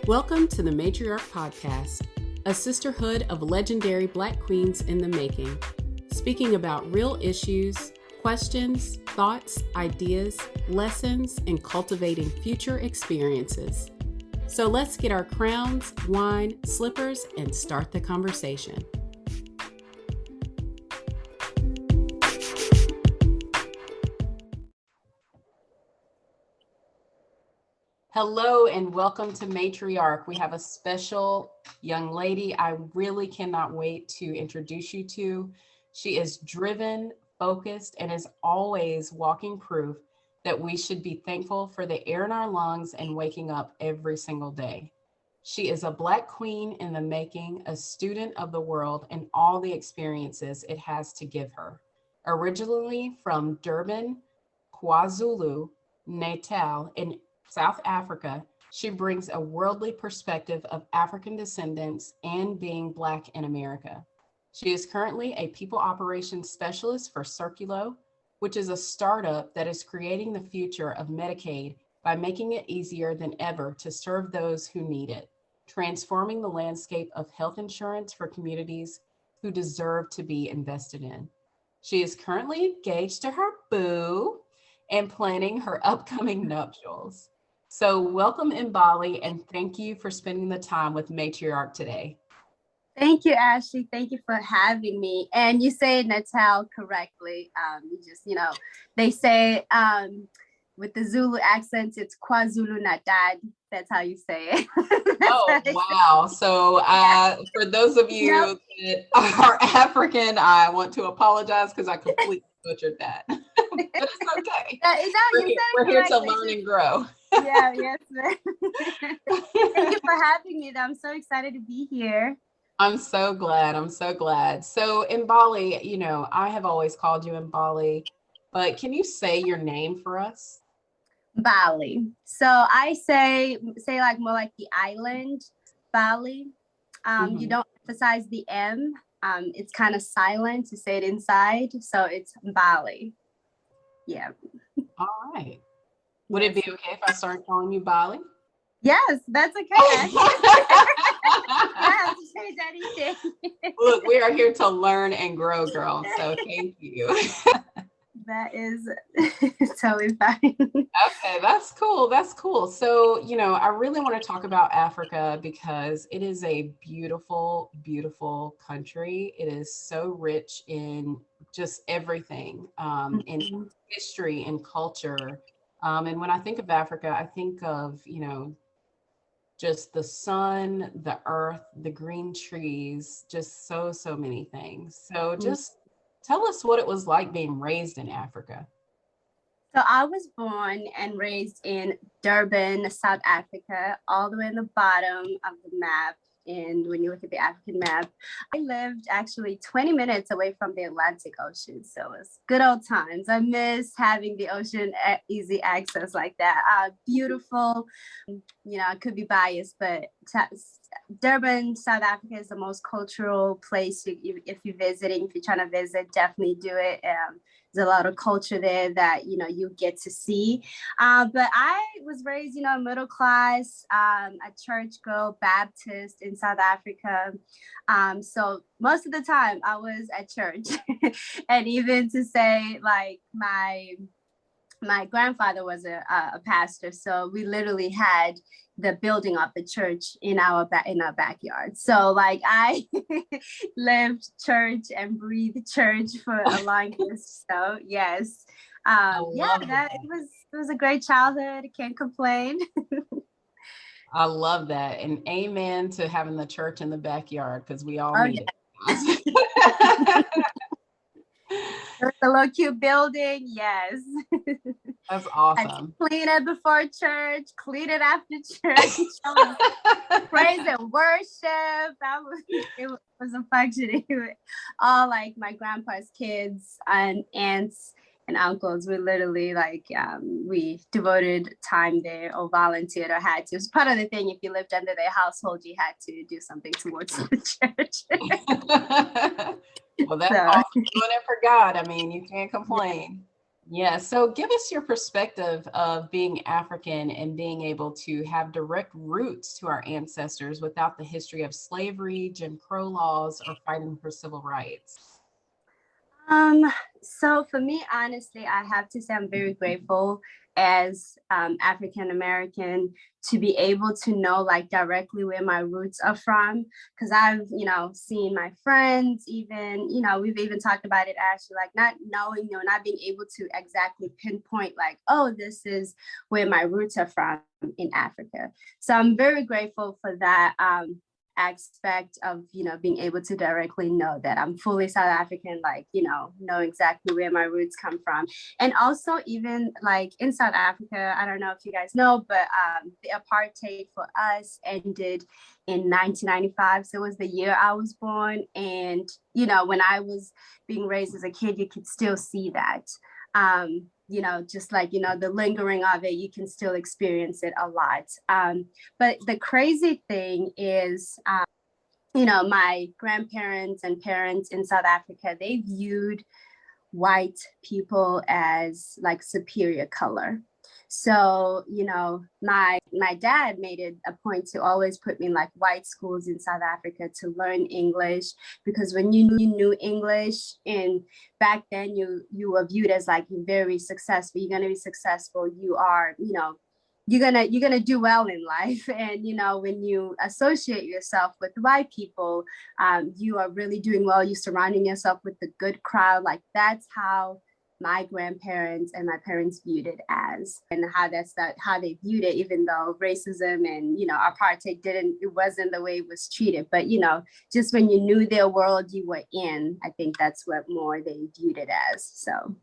Welcome to the Matriarch Podcast, a sisterhood of legendary Black queens in the making, speaking about real issues, questions, thoughts, ideas, lessons, and cultivating future experiences. So let's get our crowns, wine, slippers, and start the conversation. Hello and welcome to Matriarch. We have a special young lady I really cannot wait to introduce you to. She is driven, focused, and is always walking proof that we should be thankful for the air in our lungs and waking up every single day. She is a Black queen in the making, a student of the world and all the experiences it has to give her. Originally from Durban, KwaZulu-Natal in South Africa, she brings a worldly perspective of African descendants and being Black in America. She is currently a people operations specialist for Circulo, which is a startup that is creating the future of Medicaid by making it easier than ever to serve those who need it, transforming the landscape of health insurance for communities who deserve to be invested in. She is currently engaged to her boo and planning her upcoming nuptials. So welcome Mbali, and thank you for spending the time with Matriarch today. Thank you, Ashley. Thank you for having me. And you say Natal correctly. They say with the Zulu accent, it's KwaZulu-Natal. That's how you say it. Oh, wow. So for those of you that are African, I want to apologize because I completely butchered that. But it's okay. We're here to learn and grow. Yes, ma'am. Thank you for having me. I'm so excited to be here. I'm so glad. So Mbali, I have always called you Mbali, but can you say your name for us? Bali. So I say like more like the island, Bali. You don't emphasize the M. It's kind of silent to say it inside. So it's Bali. Yeah. All right. Would it be okay if I start calling you Bali? Yes, that's okay. I have to change anything. Look, we are here to learn and grow, girl. So thank you. That is totally fine. Okay, that's cool. So, I really want to talk about Africa because it is a beautiful, beautiful country. It is so rich in just everything, in history and culture. And when I think of Africa, I think of, just the sun, the earth, the green trees, just so many things. So just tell us what it was like being raised in Africa. So I was born and raised in Durban, South Africa, all the way in the bottom of the map. And when you look at the African map, I lived actually 20 minutes away from the Atlantic Ocean. So it was good old times. I miss having the ocean at easy access like that. Beautiful, I could be biased, but Durban, South Africa is the most cultural place. If you're visiting, if you're trying to visit, definitely do it. There's a lot of culture there that, you get to see. But I was raised, middle class, a church girl, Baptist in South Africa. So most of the time I was at church. And even to say like my grandfather was a pastor. So we literally had the building of the church in our backyard. So like I lived church and breathed church for a long time. So yes, it was a great childhood. Can't complain. I love that, and amen to having the church in the backyard because we all need it. The little cute building, yes. That's awesome. Clean it before church, clean it after church. Praise and worship. It was a function. All like my grandpa's kids and aunts and uncles. We literally we devoted time there or volunteered or had to. It was part of the thing. If you lived under their household, you had to do something towards the church. Well, that's awesome. Doing it for God. I mean, you can't complain. Yeah, so give us your perspective of being African and being able to have direct roots to our ancestors without the history of slavery, Jim Crow laws, or fighting for civil rights. Um, so for me, honestly, I have to say I'm very grateful as African American to be able to know like directly where my roots are from. Because I've, seen my friends, even, we've even talked about it actually, like not knowing, not being able to exactly pinpoint like, oh, this is where my roots are from in Africa. So I'm very grateful for that. Aspect of being able to directly know that I'm fully South African, like know exactly where my roots come from. And also even like in South Africa, I don't know if you guys know, but the apartheid for us ended in 1995, so it was the year I was born. And when I was being raised as a kid, you could still see that. Just like, the lingering of it, you can still experience it a lot. But the crazy thing is, my grandparents and parents in South Africa, they viewed white people as like superior color. So, my dad made it a point to always put me in like white schools in South Africa to learn English, because when you knew English and back then you were viewed as like very successful, you're gonna be successful, you are, you're gonna do well in life. And when you associate yourself with white people, you are really doing well, you're surrounding yourself with the good crowd. Like that's how my grandparents and my parents viewed it as, and how they viewed it, even though racism and apartheid it wasn't the way it was treated. But just when you knew their world you were in, I think that's what more they viewed it as. So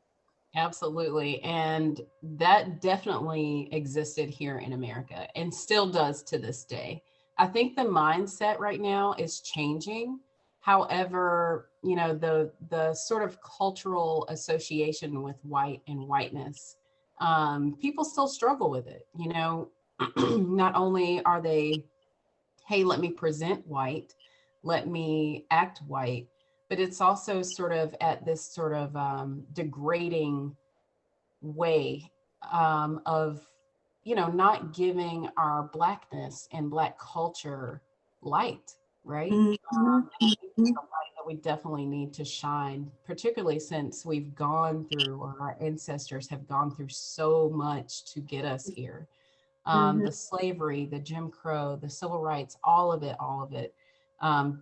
Absolutely. And that definitely existed here in America and still does to this day. I think the mindset right now is changing. However, the sort of cultural association with white and whiteness, people still struggle with it. Not only are they, hey, let me present white, let me act white, but it's also sort of at this sort of degrading way of not giving our blackness and black culture light, right? I think it's a light that we definitely need to shine, particularly since we've gone through, or our ancestors have gone through so much to get us here. The slavery, the Jim Crow, the civil rights, all of it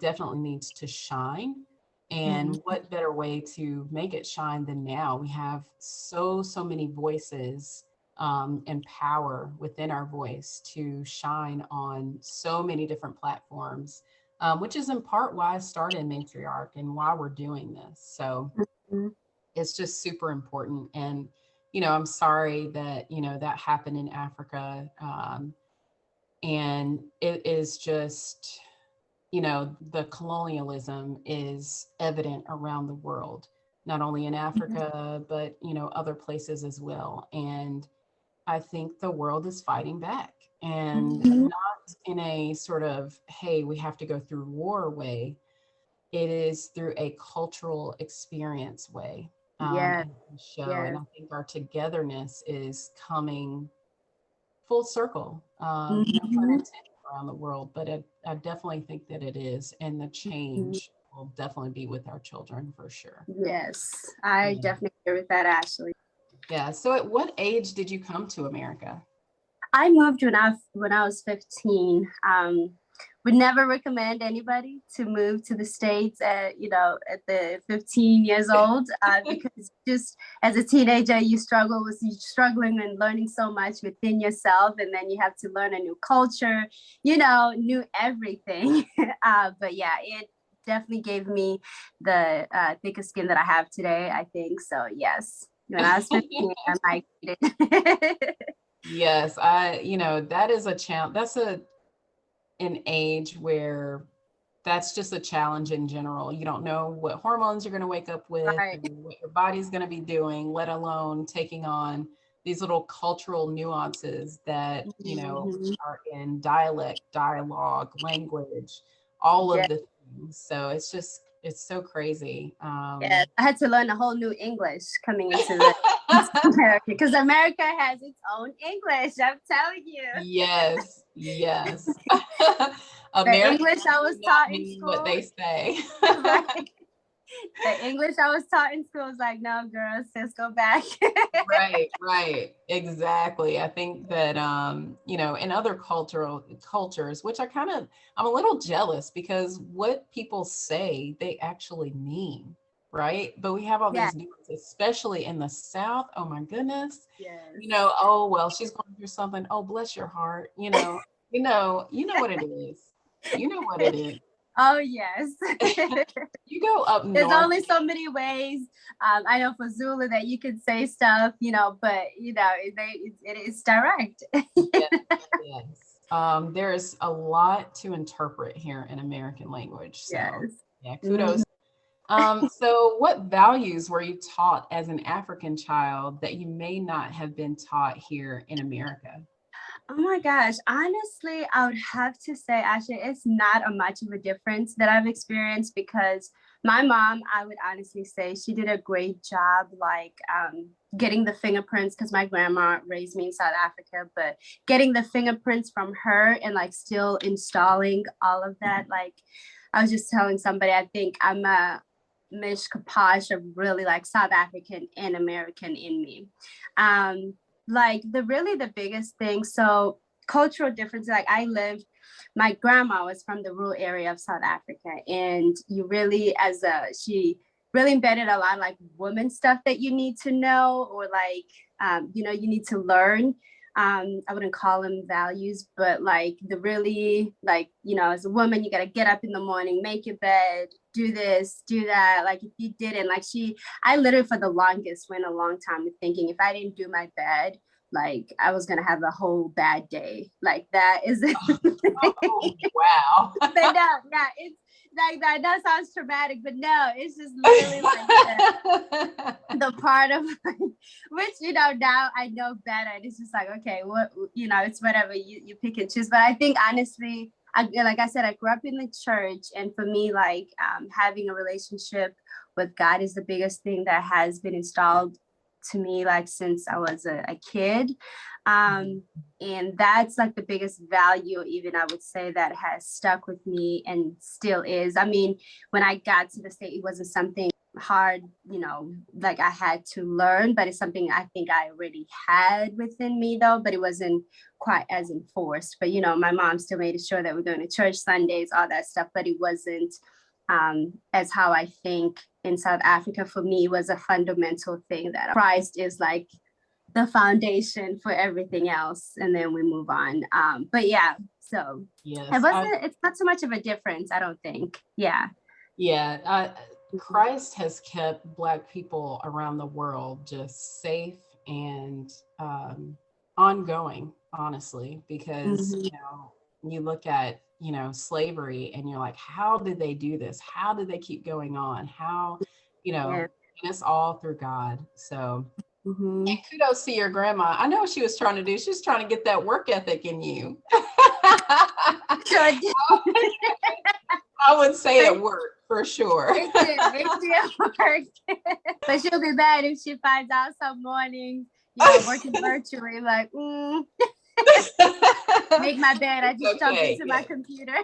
definitely needs to shine. And what better way to make it shine than now? We have so many voices and power within our voice to shine on so many different platforms, which is in part why I started Matriarch and why we're doing this. So it's just super important. And, I'm sorry that, that happened in Africa. And it is just, the colonialism is evident around the world, not only in Africa, but, other places as well. And I think the world is fighting back, and not in a sort of, hey, we have to go through war way. It is through a cultural experience way. yeah, And show. yeah. And I think our togetherness is coming full circle. No pun intended, around the world, but I definitely think that it is. And the change will definitely be with our children for sure. Yes, I Yeah. definitely agree with that, Ashley. Yeah. So at what age did you come to America? I moved when I was 15. Would never recommend anybody to move to the States at the 15 years old, because just as a teenager you're struggling and learning so much within yourself, and then you have to learn a new culture, new everything. But yeah, it definitely gave me the thicker skin that I have today, I think. So yes, when I was 15, I migrated. Yes, that is a challenge. That's an age where that's just a challenge in general. You don't know what hormones you're going to wake up with Right. and what your body's going to be doing, let alone taking on these little cultural nuances that, are in dialect, dialogue, language, all Yeah. of the things. So it's so crazy. Yeah, I had to learn a whole new English coming into this. Because America has its own English. I'm telling you. Yes, yes. The Americans English I was do taught not in mean what school, they say. right? The English I was taught in school was like, no, girl, sis, go back. Right, right. Exactly. I think that in other cultures, which I'm a little jealous because what people say they actually mean, right? But we have all Yeah. these nuances, especially in the South. Oh my goodness. Yes. Oh well, she's going through something. Oh, bless your heart. You know what it is. You know what it is. Oh, yes. You go up There's north. only so many ways. I know for Zulu that you can say stuff, but it is direct. Yes, yes. There's a lot to interpret here in American language. So Yes. yeah, kudos. So what values were you taught as an African child that you may not have been taught here in America? Oh my gosh. Honestly, I would have to say, actually, it's not a much of a difference that I've experienced because my mom, I would honestly say she did a great job, like getting the fingerprints, because my grandma raised me in South Africa, but getting the fingerprints from her and like still installing all of that. Like I was just telling somebody, I think I'm a mishkaposh of really like South African and American in me. Like the biggest thing, so cultural differences, like my grandma was from the rural area of South Africa, and you really she really embedded a lot of like woman stuff that you need to know, or like you need to learn. I wouldn't call them values, but like the really like, as a woman, you got to get up in the morning, make your bed, do this, do that. Like if you didn't, like I literally for the longest went a long time with thinking if I didn't do my bed, like I was going to have a whole bad day. Like that is it. Oh, wow. But no, yeah, it's like that. That sounds traumatic, but no, it's just literally like the part of like, which now I know better. It's just like, okay, what it's whatever you pick and choose. But I think honestly, like I said, I grew up in the church, and for me, like having a relationship with God is the biggest thing that has been installed to me like since I was a kid. And that's like the biggest value, even I would say, that has stuck with me and still is. I mean, when I got to the state, it wasn't something hard, like I had to learn, but it's something I think I already had within me though, but it wasn't quite as enforced. But my mom still made sure that we're going to church Sundays, all that stuff, but it wasn't as how I think in South Africa for me was a fundamental thing, that Christ is like the foundation for everything else, and then we move on. But yeah, so yes, it's not so much of a difference, I don't think. Yeah. Christ has kept Black people around the world just safe and ongoing, honestly, because you look at slavery and you're like, how did they do this? How did they keep going on? How and it's all through God. So and kudos to your grandma. I know what she was trying to do. She was trying to get that work ethic in you. I would say it worked for sure. It did work. But she'll be mad if she finds out some mornings, working virtually, like, make my bed. I just jump into my computer.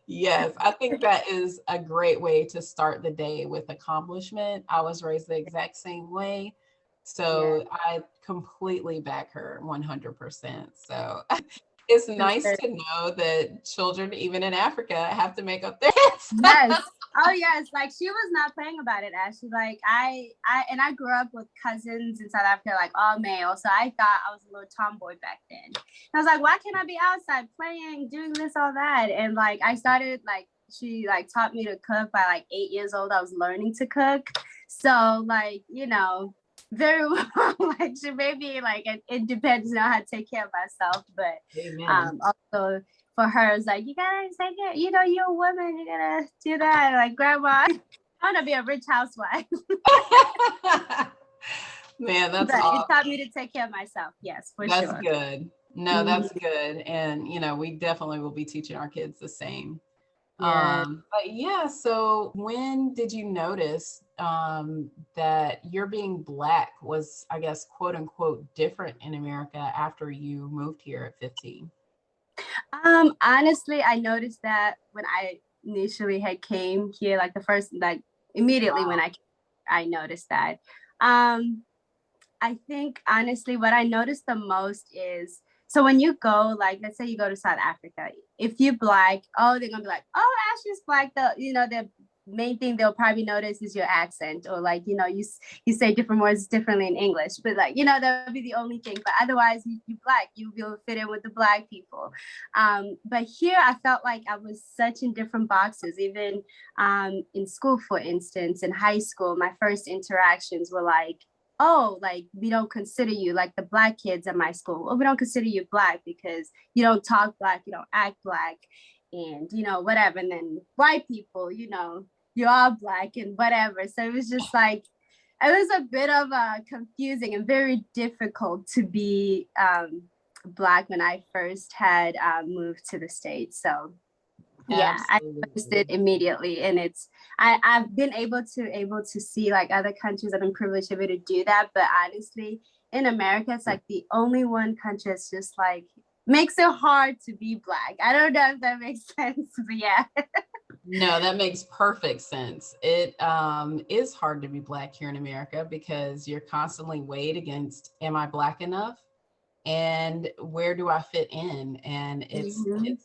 Yes, I think that is a great way to start the day, with accomplishment. I was raised the exact same way. So I completely back her 100%. So it's nice to know that children, even in Africa, have to make up their heads. Yes. Oh yes. Like she was not playing about it, Ashley. Like I grew up with cousins in South Africa, like all male. So I thought I was a little tomboy back then. And I was like, why can't I be outside playing, doing this, all that? And like I started, like she like taught me to cook by like 8 years old. I was learning to cook. So like, very well, like she made me like it depends on how to take care of myself, but also for her it's like, you gotta take it, you're a woman, you gotta do that. Like, grandma, I want to be a rich housewife. Man, that's but awesome. It taught me to take care of myself. Yes, for that's sure. That's good. No, that's good. And we definitely will be teaching our kids the same. Yeah. But yeah, so when did you notice that your being Black was, I guess, quote unquote, different in America after you moved here at 15? Honestly, I noticed that when I initially had came here, like the first, like immediately when I noticed that. Um, I think honestly, what I noticed the most is so when you go, like, let's say you go to South Africa, if you're Black, oh, they're gonna be like, oh, Ashley's Black. The main thing they'll probably notice is your accent, or like, you say different words differently in English, but like, that'll be the only thing. But otherwise, you Black, you will fit in with the Black people. But here, I felt like I was such in different boxes, even in school, for instance, in high school, my first interactions were like, oh, like we don't consider you, like the Black kids at my school, oh, we don't consider you Black because you don't talk Black, you don't act Black, and whatever. And then white people, you are Black and whatever. So it was just like, it was a bit of confusing and very difficult to be Black when I first had moved to the States. So yeah, I noticed it Absolutely. immediately, and I've been able to see like other countries. I've been privileged to be able to do that, but honestly, in America, it's like the only one country that's just like makes it hard to be Black. I don't know if that makes sense, but yeah. No, that makes perfect sense. It is hard to be Black here in America because you're constantly weighed against, am I Black enough? And where do I fit in? And Mhm.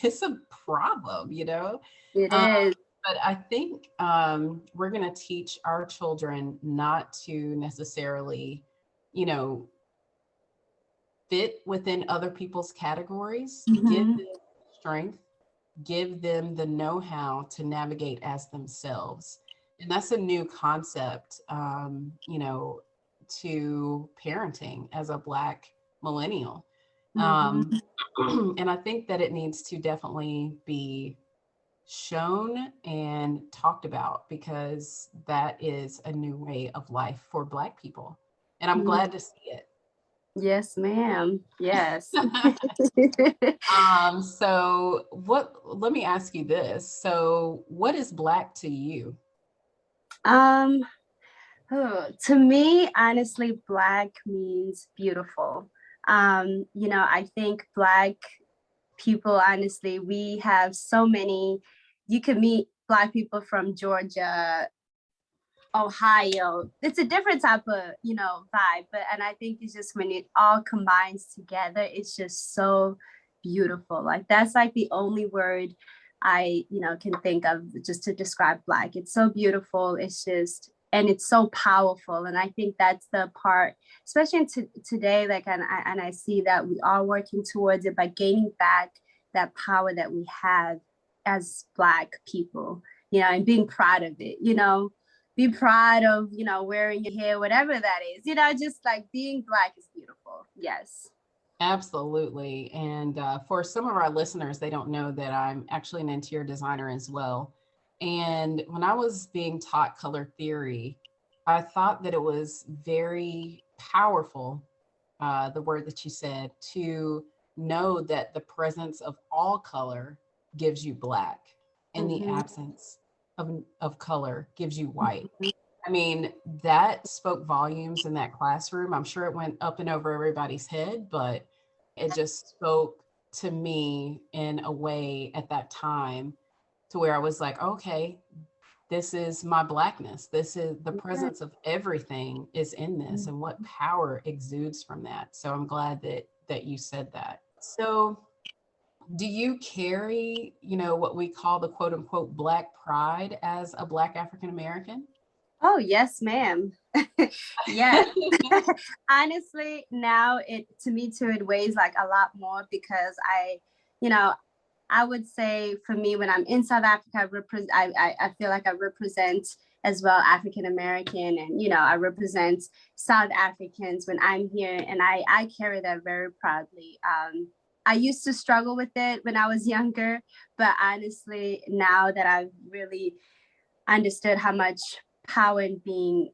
it's a problem, It Um, is. but I think we're going to teach our children not to necessarily, you know, fit within other people's categories. Give Mhm. them strength, give them the know-how to navigate as themselves. And that's a new concept, to parenting as a Black millennial. Um, Mhm. and I think that it needs to definitely be shown and talked about because that is a new way of life for Black people. And I'm Mhm. glad to see it. Yes, ma'am. Yes. Let me ask you this. So what is Black to you? um to me, honestly, Black means beautiful. I think Black people, honestly, we have so many. You can meet Black people from Georgia, Ohio. It's a different type of, vibe. But and I think it's just when it all combines together, it's just so beautiful. Like that's like the only word I, can think of just to describe Black. It's so beautiful. It's just and it's so powerful. And I think that's the part, especially today, like and I see that we are working towards it by gaining back that power that we have as Black people, and being proud of it, be proud of, wearing your hair, whatever that is, just like being Black is beautiful. Yes. Absolutely. And for some of our listeners, they don't know that I'm actually an interior designer as well. And when I was being taught color theory, I thought that it was very powerful, the word that you said, to know that the presence of all color gives you Black and the Mm-hmm. absence of color gives you white. I mean, that spoke volumes in that classroom. I'm sure it went up and over everybody's head, but it just spoke to me in a way at that time to where I was like, okay, this is my Blackness. This is the presence of everything is in this and what power exudes from that. So I'm glad that you said that. So do you carry, what we call the quote unquote Black pride as a Black African American? Oh, yes, ma'am. Yes. Honestly, now it to me too, it weighs like a lot more because you know, I would say for me, when I'm in South Africa, I feel like I represent as well African American, and I represent South Africans when I'm here, and I carry that very proudly. I used to struggle with it when I was younger, but honestly, now that I've really understood how much power in being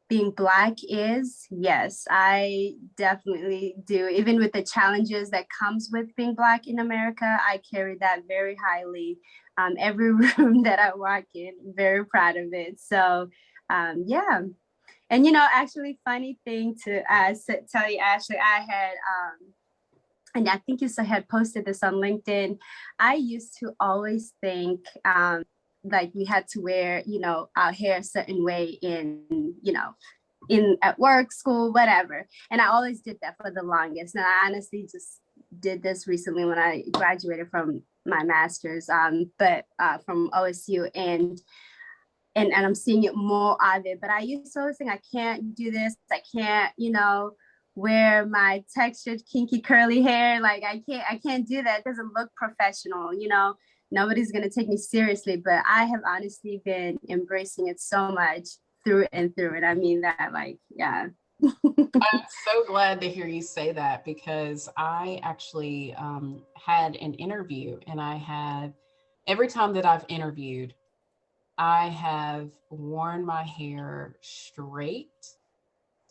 being Black is, yes, I definitely do. Even with the challenges that comes with being Black in America, I carry that very highly. Every room that I walk in, I'm very proud of it. So yeah. And, actually funny thing to tell you, Ashley, I had, and I think you had posted this on LinkedIn. I used to always think like we had to wear, our hair a certain way in at work, school, whatever. And I always did that for the longest. And I honestly just did this recently when I graduated from my master's, but from OSU, and I'm seeing it more of it. But I used to always think I can't do this. I can't, wear my textured kinky curly hair. Like I can't do that. It doesn't look professional, nobody's gonna take me seriously. But I have honestly been embracing it so much through and through. And I mean that, like, yeah. I'm so glad to hear you say that, because I actually had an interview, and every time that I've interviewed, I have worn my hair straight,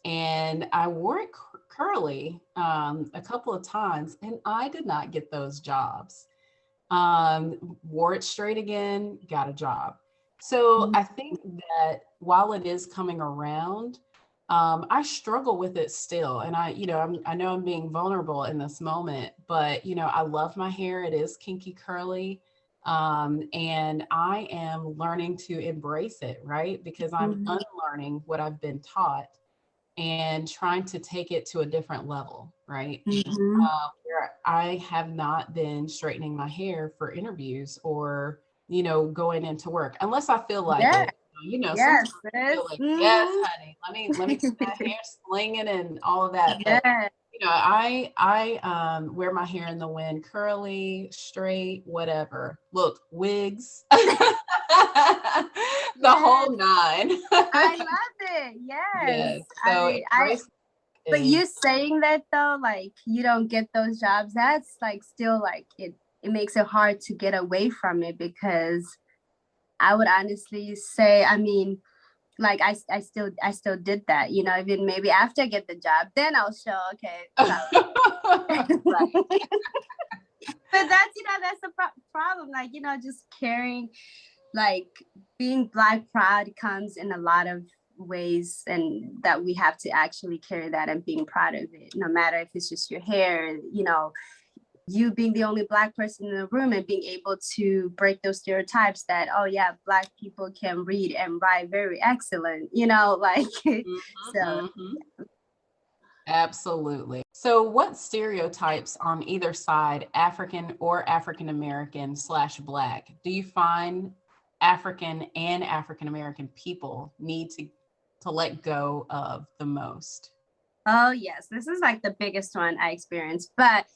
and I wore it curly a couple of times, and I did not get those jobs. Wore it straight again, got a job. So I think that while it is coming around, I struggle with it still. And I know I'm being vulnerable in this moment, but I love my hair. It is kinky curly. And I am learning to embrace it, right? Because I'm unlearning what I've been taught and trying to take it to a different level, right? Where I have not been straightening my hair for interviews or, going into work, unless I feel like it. Yes, sometimes I feel like, yes, honey, let me get that hair slinging and all of that. But I wear my hair in the wind, curly, straight, whatever. Look, wigs, the whole nine. I love it. Yes. So but you saying that though, like you don't get those jobs, that's like still like it makes it hard to get away from it, because I would honestly say, I mean, like I still did that, even maybe after I get the job, then I'll show, okay. But that's the problem, like, just carrying, like being Black proud comes in a lot of ways, and that we have to actually carry that and being proud of it, no matter if it's just your hair, you being the only Black person in the room and being able to break those stereotypes that, oh yeah, Black people can read and write very excellent, like, so. Absolutely. So what stereotypes on either side, African or African American / Black, do you find African and African American people need to let go of the most? Oh, yes. This is like the biggest one I experienced. But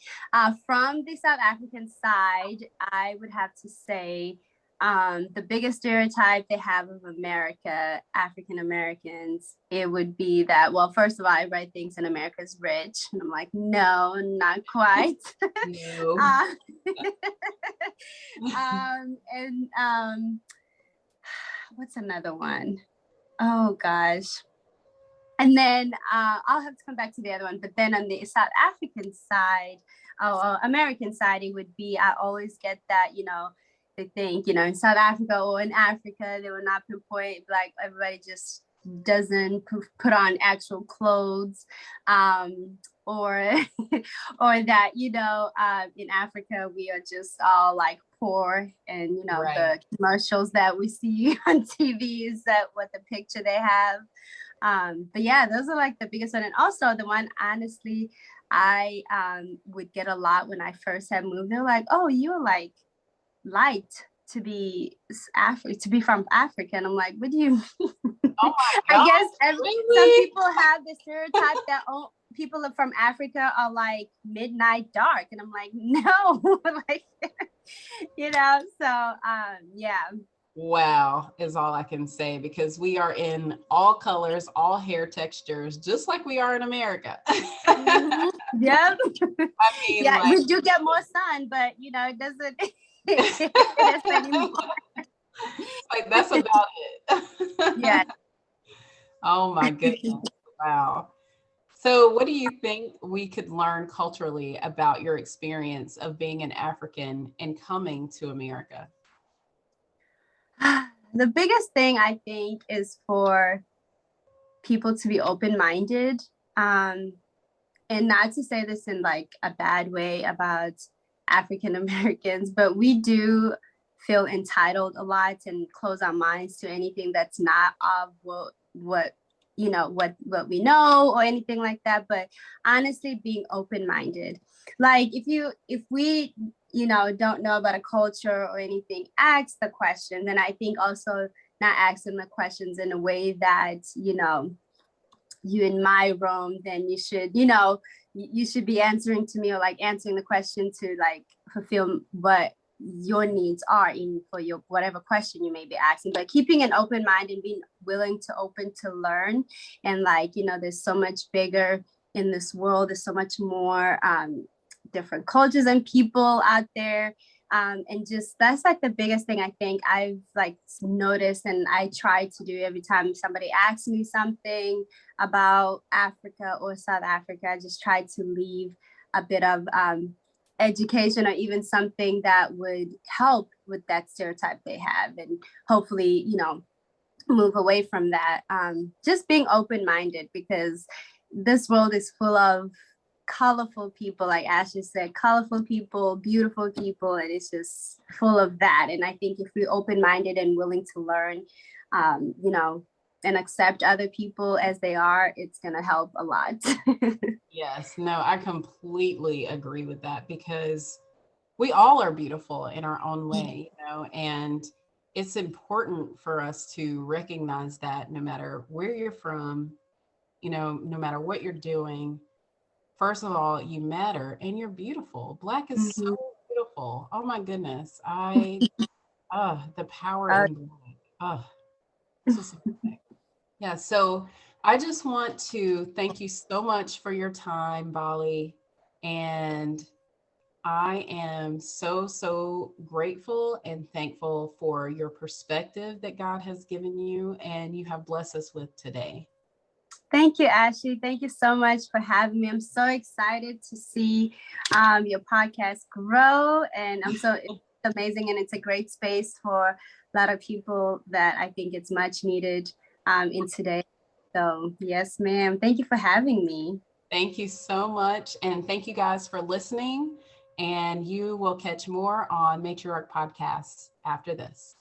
from the South African side, I would have to say the biggest stereotype they have of America, African Americans, it would be that, well, first of all, everybody thinks in America is rich. And I'm like, no, not quite. No. And what's another one? Oh, gosh. And then I'll have to come back to the other one. But then on the South African side, American side, it would be, I always get that, they think, in South Africa or in Africa, they will not pinpoint, like everybody just doesn't put on actual clothes, or or that, in Africa, we are just all like poor, and, Right. the commercials that we see on TV is that what the picture they have. But yeah, those are like the biggest one. And also the one, honestly, I would get a lot when I first had moved. They're like, oh, you're like light to be from Africa. And I'm like, what do you mean? Oh my I gosh, guess really? some people have the stereotype that people from Africa are like midnight dark. And I'm like, no, like, so yeah. Wow, is all I can say, because we are in all colors, all hair textures, just like we are in America. Yep. I mean, yeah, like, you do get more sun, but it doesn't. It doesn't anymore. like that's about it. Yeah. Oh my goodness. Wow. So, what do you think we could learn culturally about your experience of being an African and coming to America? The biggest thing I think is for people to be open-minded. And not to say this in like a bad way about African Americans, but we do feel entitled a lot and close our minds to anything that's not of what what we know or anything like that. But honestly, being open-minded, like if we don't know about a culture or anything, ask the question. Then I think also not asking the questions in a way that you in my room, then you should be answering to me, or like answering the question to like fulfill what your needs are in for your whatever question you may be asking. But keeping an open mind and being willing to open to learn, and like there's so much bigger in this world, there's so much more different cultures and people out there. And just that's like the biggest thing I think I've like noticed, and I try to do every time somebody asks me something about Africa or South Africa. I just try to leave a bit of education, or even something that would help with that stereotype they have, and hopefully move away from that. Just being open-minded, because this world is full of colorful people, like Ashley said, colorful people, beautiful people, and it's just full of that. And I think if we're open-minded and willing to learn, and accept other people as they are, it's going to help a lot. Yes, no, I completely agree with that, because we all are beautiful in our own way, and it's important for us to recognize that no matter where you're from, no matter what you're doing, first of all, you matter and you're beautiful. Black is so beautiful. Oh my goodness. The power in black. It's just amazing. Yeah. So I just want to thank you so much for your time, Mbali. And I am so, so grateful and thankful for your perspective that God has given you and you have blessed us with today. Thank you, Ashley. Thank you so much for having me. I'm so excited to see your podcast grow, and it's amazing, and it's a great space for a lot of people that I think it's much needed in today. So yes, ma'am. Thank you for having me. Thank you so much. And thank you guys for listening. And you will catch more on Matriarch Podcasts after this.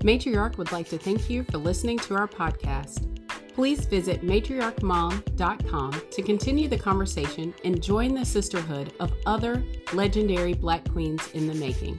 Matriarch would like to thank you for listening to our podcast. Please visit matriarchmom.com to continue the conversation and join the sisterhood of other legendary Black queens in the making.